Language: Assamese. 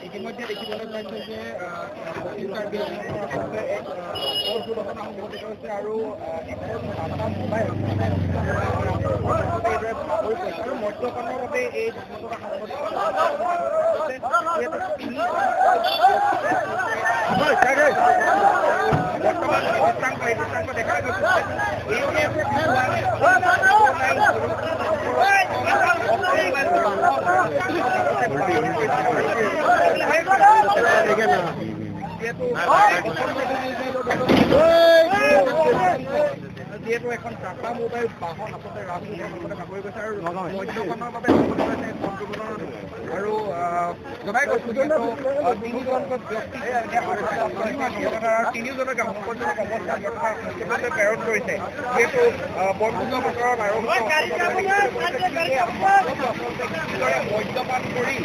ইতিমধ্যে দেখিবলৈ পাইছে যে আৰু মোবাইল আৰু মদ্যপানৰ বাবে এই বৰ্তমান দেখা গৈছে যিহেতু এখন টাটা মোবাইল বাহন আচলতে ৰাজনীতি ভাগৰি গৈছে আৰু মদ্যপানৰ বাবে আৰু জনাই গৈছো যিহেতু তিনিজনকৈ ব্যক্তি তিনিওজনকে সংকটজনক অৱস্থাত প্ৰেৰণ কৰিছে যিহেতু বৰপূজা বতৰত আৰু মদ্যপান কৰি